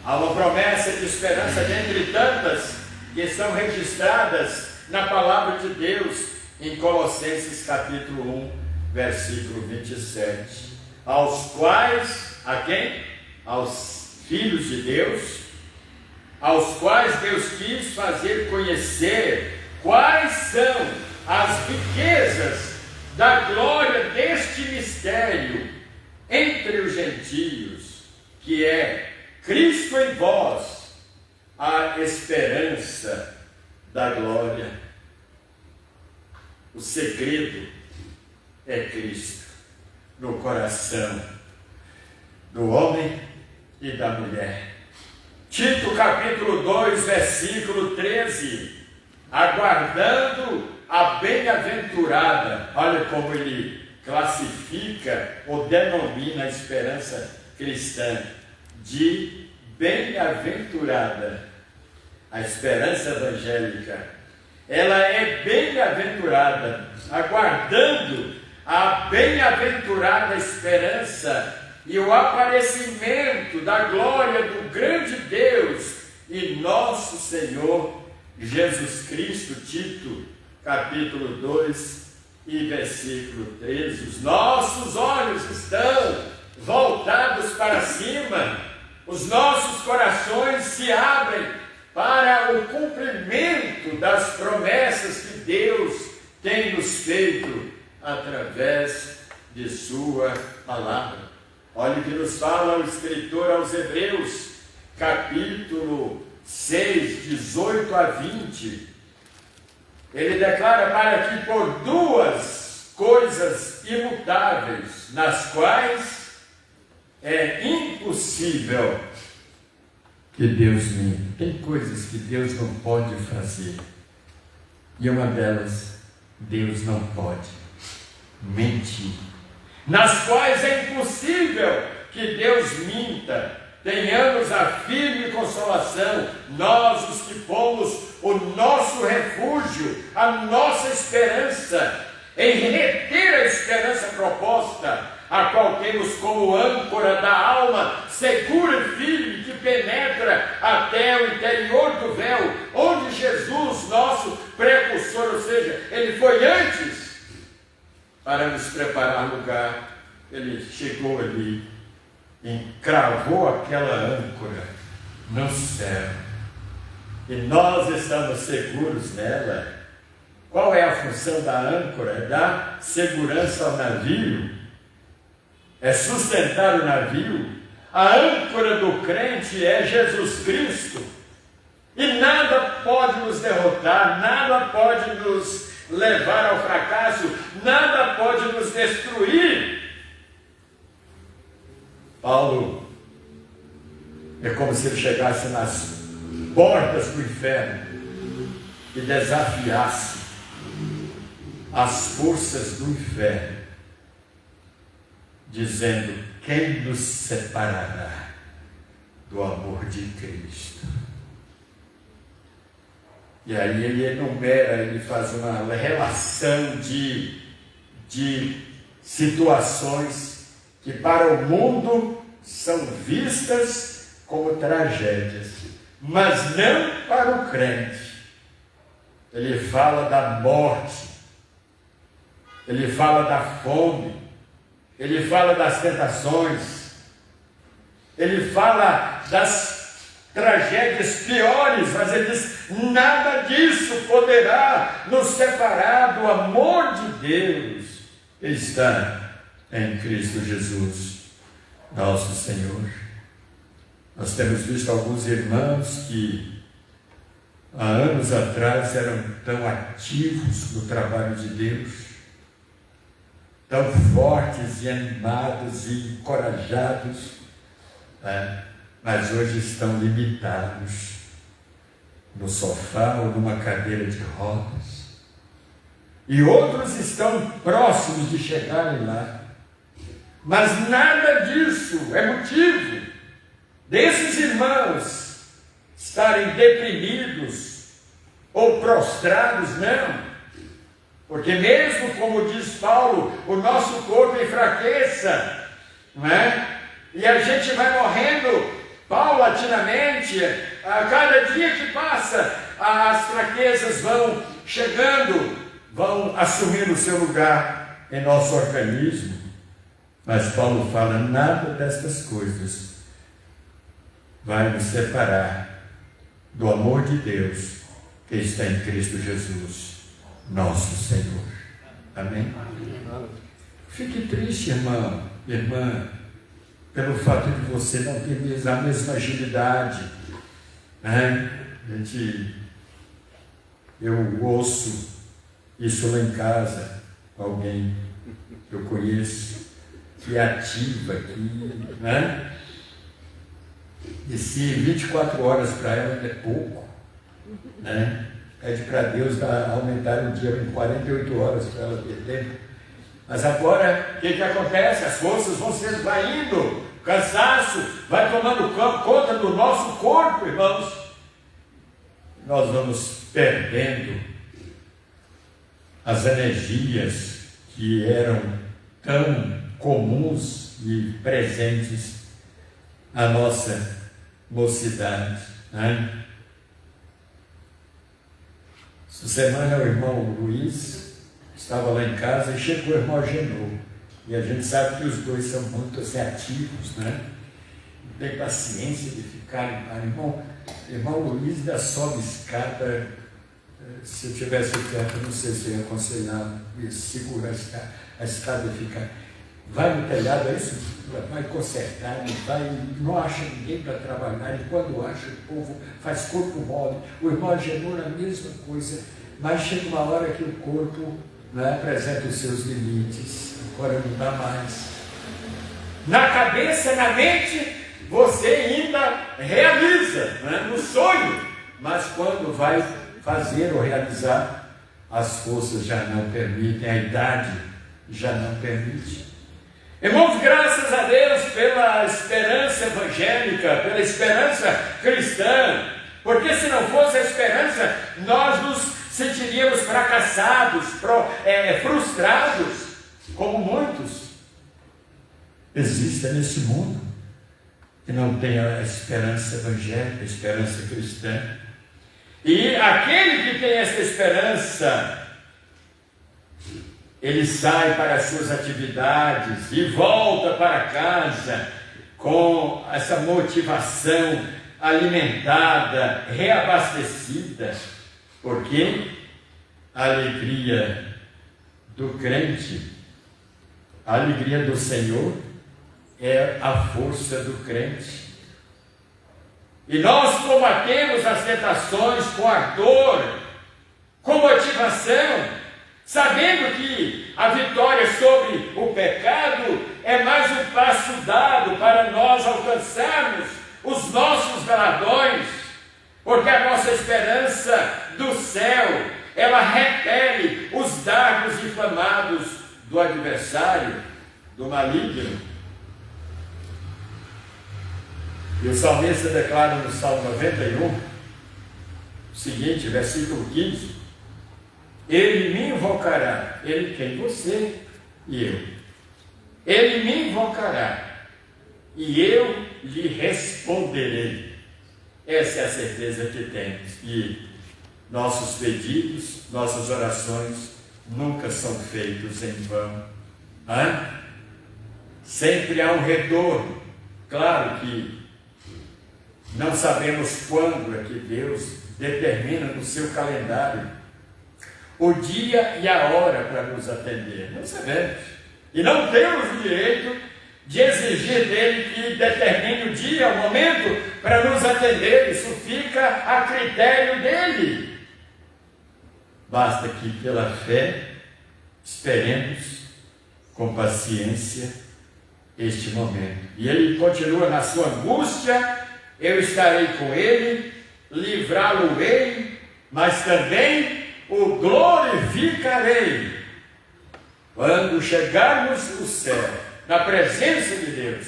Há uma promessa de esperança dentre tantas que estão registradas na palavra de Deus em Colossenses capítulo 1, versículo 27, aos quais, a quem? Aos filhos de Deus, aos quais Deus quis fazer conhecer quais são as riquezas da glória deste mistério entre os gentios, que é Cristo em vós, a esperança da glória. O segredo é Cristo no coração do homem e da mulher. Tito capítulo 2, versículo 13, aguardando a bem-aventurada, olha como ele classifica ou denomina a esperança cristã de bem-aventurada. A esperança evangélica, ela é bem-aventurada, aguardando a bem-aventurada esperança e o aparecimento da glória do grande Deus e nosso Senhor Jesus Cristo. Tito, capítulo 2 e versículo 13. Os nossos olhos estão voltados para cima, os nossos corações se abrem para o cumprimento das promessas que Deus tem nos feito através de sua palavra. Olha o que nos fala o escritor aos Hebreus, capítulo 6, 18 a 20. Ele declara para que por duas coisas imutáveis, nas quais é impossível que Deus minta. Tem coisas que Deus não pode fazer. E uma delas, Deus não pode mentir. Nas quais é impossível que Deus minta. Tenhamos a firme consolação, nós os que pomos o nosso refúgio, a nossa esperança, em reter a esperança proposta, a qual temos como âncora da alma, segura e firme, que penetra até o interior do véu, onde Jesus, nosso precursor, ou seja, ele foi antes para nos preparar lugar. Ele chegou ali, encravou aquela âncora no céu, e nós estamos seguros nela. Qual é a função da âncora? É dar segurança ao navio, é sustentar o navio. A âncora do crente é Jesus Cristo, e nada pode nos derrotar, nada pode nos levar ao fracasso, nada pode nos destruir. Paulo é como se ele chegasse nas portas do inferno e desafiasse as forças do inferno, dizendo: quem nos separará do amor de Cristo? E aí ele enumera, ele faz uma relação de situações que para o mundo são vistas como tragédias, mas não para o crente. Ele fala da morte, ele fala da fome, ele fala das tentações, ele fala das tragédias piores, mas ele diz: nada disso poderá nos separar do amor de Deus que está em Cristo Jesus, nosso Senhor. Nós temos visto alguns irmãos que há anos atrás eram tão ativos no trabalho de Deus, tão fortes e animados e encorajados, mas hoje estão limitados no sofá ou numa cadeira de rodas. E outros estão próximos de chegarem lá. Mas nada disso é motivo desses irmãos estarem deprimidos ou prostrados, não. Porque mesmo, como diz Paulo, o nosso corpo enfraqueça, não é? E a gente vai morrendo paulatinamente. A cada dia que passa, as fraquezas vão chegando, vão assumindo o seu lugar em nosso organismo. Mas Paulo fala: nada destas coisas vai nos separar do amor de Deus que está em Cristo Jesus, nosso Senhor. Amém? Fique triste, irmão, irmã, pelo fato de você não ter a mesma agilidade, né? Eu ouço isso lá em casa, alguém que eu conheço, que é ativa aqui, né? E se 24 horas para ela é pouco, né? Pede para Deus aumentar o dia em 48 horas para ela ter tempo. Mas agora, o que acontece? As forças vão se esvaindo, o cansaço vai tomando conta do nosso corpo, irmãos. Nós vamos perdendo as energias que eram tão comuns e presentes à nossa mocidade, né? Essa semana o irmão Luiz estava lá em casa e chegou o irmão Agenor. E a gente sabe que os dois são muito assim, ativos, né? Não tem paciência de ficar em paz. Irmão Luiz ainda sobe escada. Se eu tivesse perto, não sei se eu ia aconselhar isso, segurar a escada e ficar. Vai no telhado, é isso? Vai consertar, não acha ninguém para trabalhar, e quando acha, o povo faz corpo mole. O irmão Agenor, a mesma coisa, mas chega uma hora que o corpo, né, apresenta os seus limites, agora não dá mais. Na cabeça, na mente, você ainda realiza, né, no sonho, mas quando vai fazer ou realizar, as forças já não permitem, a idade já não permite. Irmãos, graças a Deus pela esperança evangélica, pela esperança cristã, porque se não fosse a esperança, nós nos sentiríamos fracassados, frustrados, como muitos existem nesse mundo, que não tem a esperança evangélica, a esperança cristã. E aquele que tem essa esperança, ele sai para as suas atividades e volta para casa com essa motivação alimentada, reabastecida, porque a alegria do crente, a alegria do Senhor é a força do crente. E nós combatemos as tentações com ardor, com motivação, sabendo que a vitória sobre o pecado é mais um passo dado para nós alcançarmos os nossos galardões, porque a nossa esperança do céu, ela repele os dardos inflamados do adversário, do maligno. E o salmista declara no Salmo 91, o seguinte, versículo 15: Ele me invocará, ele quem? Você e eu. Ele me invocará e eu lhe responderei. Essa é a certeza que temos, que nossos pedidos, nossas orações nunca são feitos em vão. Sempre há um retorno. Claro que não sabemos quando é que Deus determina no seu calendário o dia e a hora para nos atender. Não sabemos. E não temos o direito de exigir dele que determine o dia, o momento para nos atender. Isso fica a critério dele. Basta que pela fé esperemos com paciência este momento. E ele continua na sua angústia: eu estarei com ele, livrá-lo-ei, mas também o glorificarei. Quando chegarmos no céu, na presença de Deus,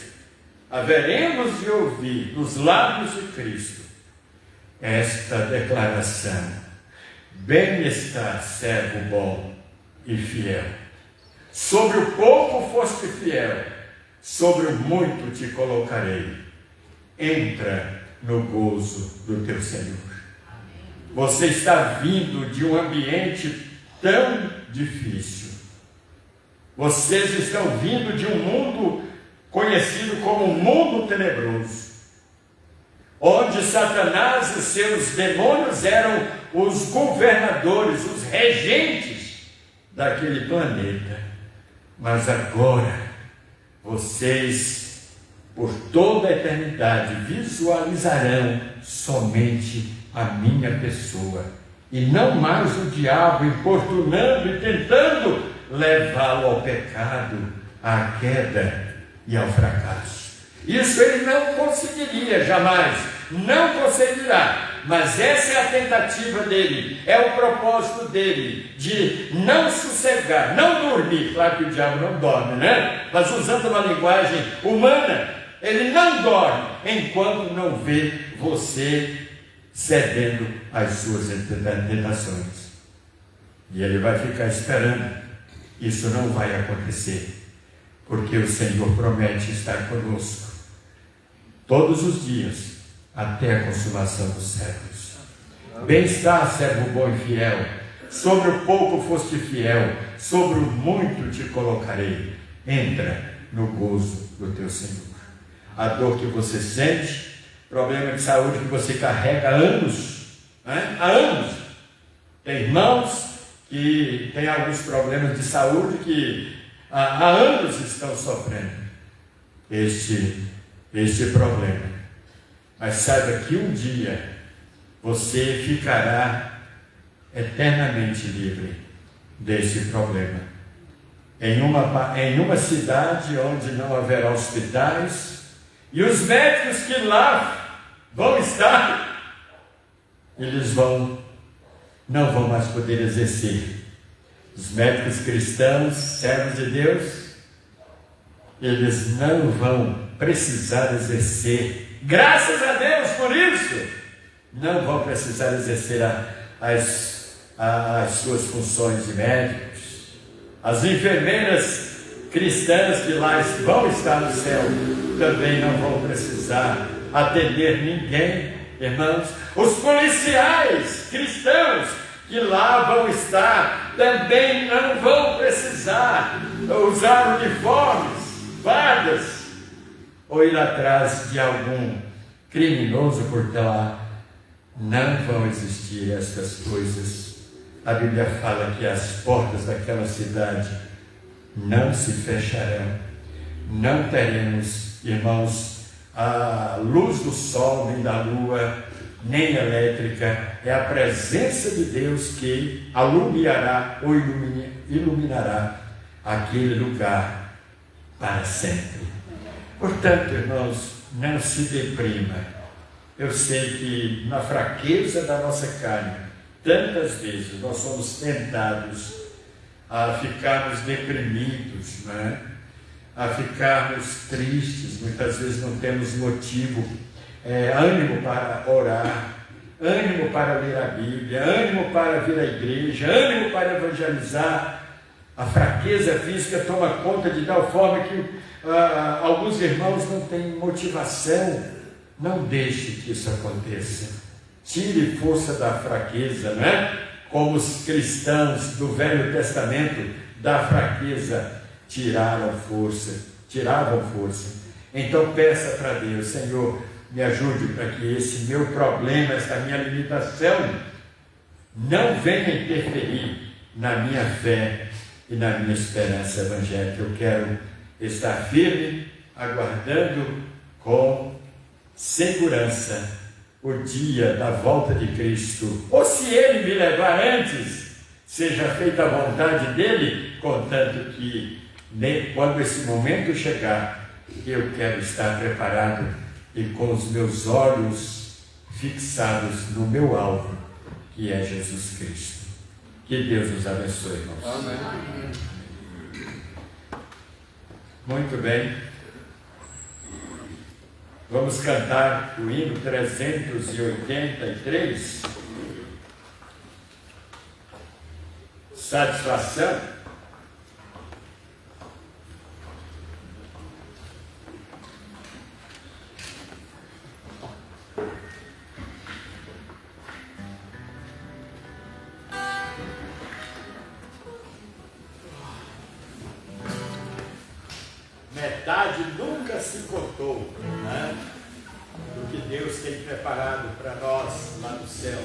haveremos de ouvir nos lábios de Cristo esta declaração: bem está, servo bom e fiel. Sobre o pouco foste fiel, sobre o muito te colocarei. Entra no gozo do teu Senhor. Você está vindo de um ambiente tão difícil. Vocês estão vindo de um mundo conhecido como um mundo tenebroso, onde Satanás e seus demônios eram os governadores, os regentes daquele planeta. Mas agora, vocês, por toda a eternidade, visualizarão somente a minha pessoa, e não mais o diabo importunando e tentando levá-lo ao pecado, à queda e ao fracasso. Isso ele não conseguiria jamais, não conseguirá. Mas essa é a tentativa dele, é o propósito dele, de não sossegar, não dormir. Claro que o diabo não dorme, né? Mas usando uma linguagem humana, ele não dorme enquanto não vê você cedendo às suas tentações. E ele vai ficar esperando. Isso não vai acontecer, porque o Senhor promete estar conosco todos os dias, até a consumação dos séculos. Bem-estar, servo bom e fiel, sobre o pouco foste fiel, sobre o muito te colocarei. Entra no gozo do teu Senhor. A dor que você sente, problema de saúde que você carrega há anos, né? Há anos. Tem irmãos que têm alguns problemas de saúde que há anos estão sofrendo este problema. Mas saiba que um dia você ficará eternamente livre desse problema. Em uma cidade onde não haverá hospitais, e os médicos que lá vão estar, eles não vão mais poder exercer. Os médicos cristãos, servos de Deus, eles não vão precisar exercer. Graças a Deus por isso, não vão precisar exercer as suas funções de médicos. As enfermeiras cristãs que lá vão estar no céu também não vão precisar atender ninguém, irmãos. Os policiais cristãos que lá vão estar também não vão precisar usar uniformes, fardas, ou ir atrás de algum criminoso por lá. Não vão existir estas coisas. A Bíblia fala que as portas daquela cidade não se fecharão. Não teremos, irmãos, a luz do sol, nem da lua, nem elétrica. É a presença de Deus que alumiará ou iluminará aquele lugar para sempre. Portanto, irmãos, não se deprima. Eu sei que na fraqueza da nossa carne, tantas vezes nós somos tentados a ficarmos deprimidos, né? A ficarmos tristes. Muitas vezes não temos motivo, ânimo para orar, ânimo para ler a Bíblia, ânimo para vir à igreja, ânimo para evangelizar. A fraqueza física toma conta de tal forma que alguns irmãos não têm motivação. Não deixe que isso aconteça. Tire força da fraqueza, né? Como os cristãos do Velho Testamento da fraqueza tiravam força. Então peça para Deus: Senhor, me ajude para que esse meu problema, essa minha limitação não venha interferir na minha fé e na minha esperança evangélica. Eu quero estar firme, aguardando com segurança o dia da volta de Cristo. Ou se Ele me levar antes, seja feita a vontade dEle, contanto que quando esse momento chegar, eu quero estar preparado e com os meus olhos fixados no meu alvo, que é Jesus Cristo. Que Deus nos abençoe, irmãos. Amém. Muito bem. Vamos cantar o hino 383. Satisfação. Metade nunca se cortou, né? Do que Deus tem preparado para nós lá no céu.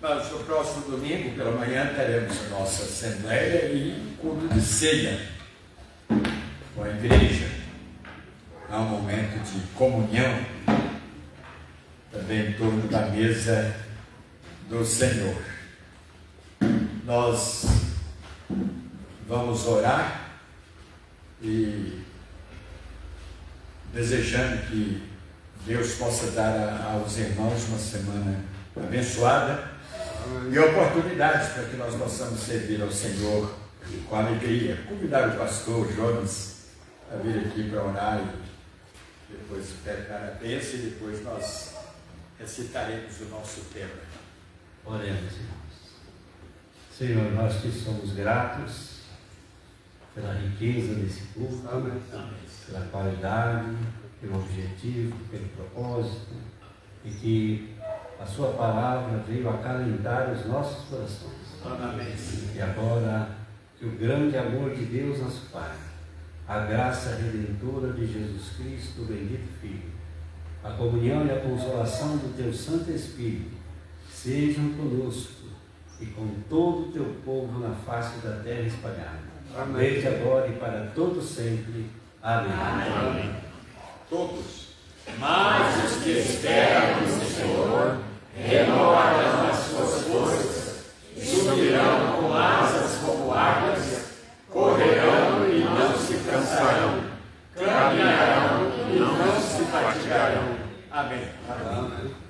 Mas no próximo domingo, pela manhã, teremos a nossa assembleia e culto de ceia com a igreja. Há um momento de comunhão também em torno da mesa do Senhor. Nós vamos orar e desejando que Deus possa dar aos irmãos uma semana abençoada e oportunidades para que nós possamos servir ao Senhor com alegria. Convidar o pastor Jonas a vir aqui para orar e depois pegar a bênção e depois nós recitaremos o nosso tema. Oremos, irmãos. Senhor, nós que somos gratos pela riqueza desse culto, pela qualidade, pelo objetivo, pelo propósito, e que a sua palavra veio acalentar os nossos corações. Amém. E agora, que o grande amor de Deus, nosso Pai, a graça redentora de Jesus Cristo, o bendito Filho, a comunhão e a consolação do Teu Santo Espírito, sejam conosco e com todo o Teu povo na face da terra espalhada. Desde agora e para todo sempre. Amém. Amém. Todos. Mas os que esperam no Senhor renovarão as suas forças, subirão com asas como águias, correrão e não se cansarão, caminharão e não se fatigarão. Amém. Amém.